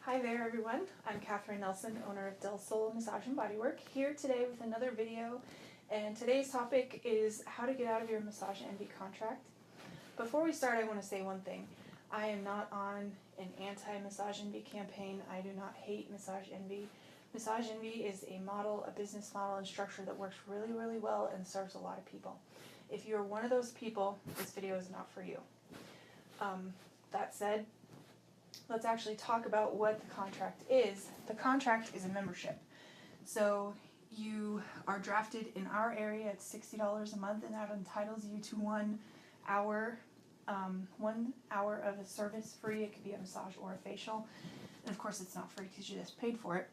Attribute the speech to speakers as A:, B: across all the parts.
A: Hi there everyone, I'm Catherine Nelson, owner of Del Sol Massage and Bodywork, here today with another video, and today's topic is how to get out of your massage envy contract. Before we start, I want to say one thing. I am not on an anti-massage envy campaign. I do not hate massage envy. Massage envy is a model, a business model and structure that works really, really well and serves a lot of people. If you're one of those people, this video is not for you. That said, let's actually talk about what the contract is. The contract is a membership. So you are drafted in our area at $60 a month, and that entitles you to 1 hour of a service free. It could be a massage or a facial. And of course it's not free because you just paid for it.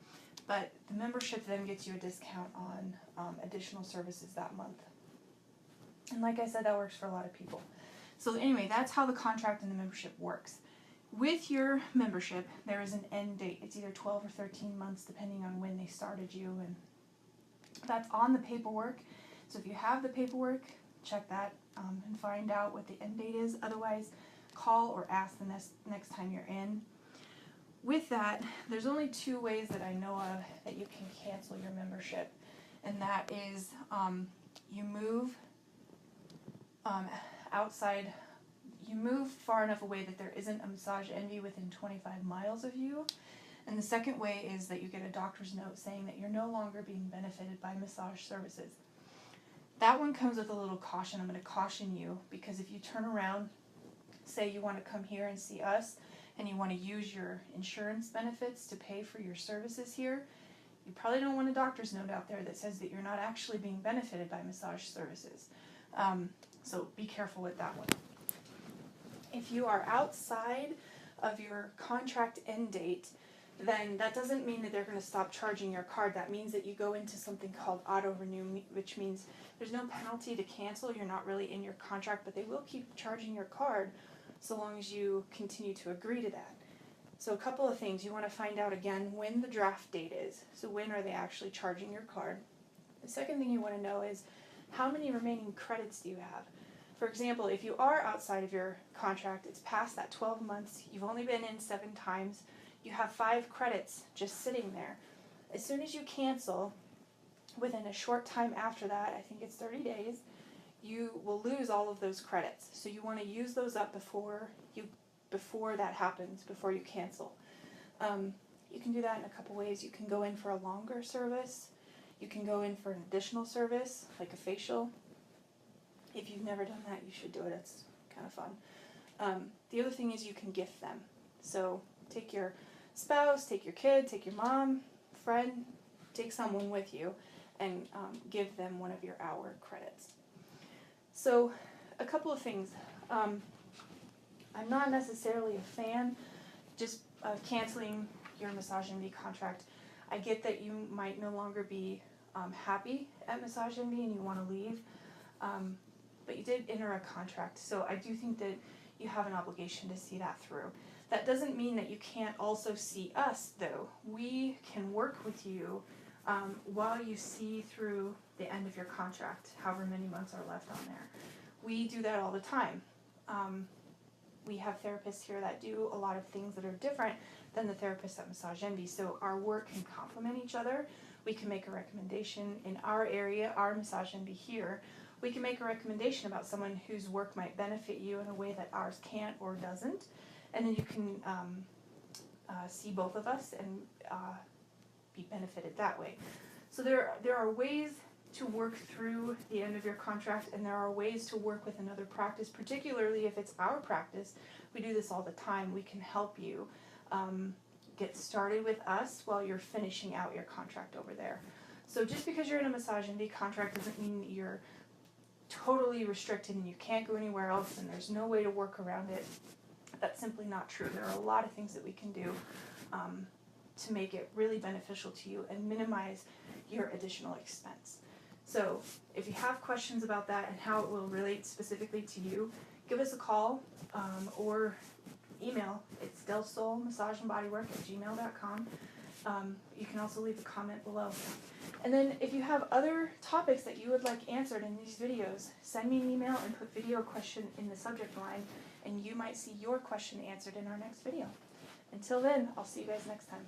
A: But the membership then gets you a discount on additional services that month. And like I said, that works for a lot of people. So anyway, that's how the contract and the membership works. With your membership, there is an end date. It's either 12 or 13 months, depending on when they started you, and that's on the paperwork. So if you have the paperwork, check that and find out what the end date is. Otherwise, call or ask the next time you're in. With that, there's only 2 ways that I know of that you can cancel your membership, and that is you move outside. You move far enough away that there isn't a massage envy within 25 miles of you. And the second way is that you get a doctor's note saying that you're no longer being benefited by massage services. That one comes with a little caution. I'm going to caution you, because if you turn around, say you want to come here and see us, and you want to use your insurance benefits to pay for your services here, you probably don't want a doctor's note out there that says that you're not actually being benefited by massage services. So be careful with that one. If you are outside of your contract end date, then that doesn't mean that they're going to stop charging your card. That means that you go into something called auto-renew, which means there's no penalty to cancel. You're not really in your contract, but they will keep charging your card so long as you continue to agree to that. So a couple of things. You want to find out again when the draft date is. So when are they actually charging your card? The second thing you want to know is how many remaining credits do you have? For example, if you are outside of your contract, it's past that 12 months, you've only been in 7 times, you have 5 credits just sitting there. As soon as you cancel, within a short time after that, I think it's 30 days, you will lose all of those credits. So you want to use those up before that happens, before you cancel. You can do that in a couple ways. You can go in for a longer service. You can go in for an additional service, like a facial. If you've never done that, you should do it. It's kind of fun. The other thing is you can gift them. So take your spouse, take your kid, take your mom, friend, take someone with you, and give them one of your hour credits. So a couple of things. I'm not necessarily a fan just of canceling your Massage Envy contract. I get that you might no longer be happy at Massage Envy and you want to leave. But you did enter a contract, so I do think that you have an obligation to see that through. That doesn't mean that you can't also see us, though. We can work with you while you see through the end of your contract, however many months are left on there. We do that all the time. We have therapists here that do a lot of things that are different than the therapists at Massage Envy, so our work can complement each other. We can make a recommendation in our area, our Massage Envy here. We can make a recommendation about someone whose work might benefit you in a way that ours can't or doesn't, and then you can see both of us and be benefited that way. So there are ways to work through the end of your contract, and there are ways to work with another practice, particularly if it's our practice. We do this all the time. We can help you get started with us while you're finishing out your contract over there. So just because you're in a Massage Envy contract doesn't mean that you're totally restricted and you can't go anywhere else and there's no way to work around it. That's simply not true. There are a lot of things that we can do to make it really beneficial to you and minimize your additional expense. So if you have questions about that and how it will relate specifically to you, give us a call or email. It's delsolmassageandbodywork@gmail.com. You can also leave a comment below. And then if you have other topics that you would like answered in these videos, send me an email and put video question in the subject line, and you might see your question answered in our next video. Until then, I'll see you guys next time.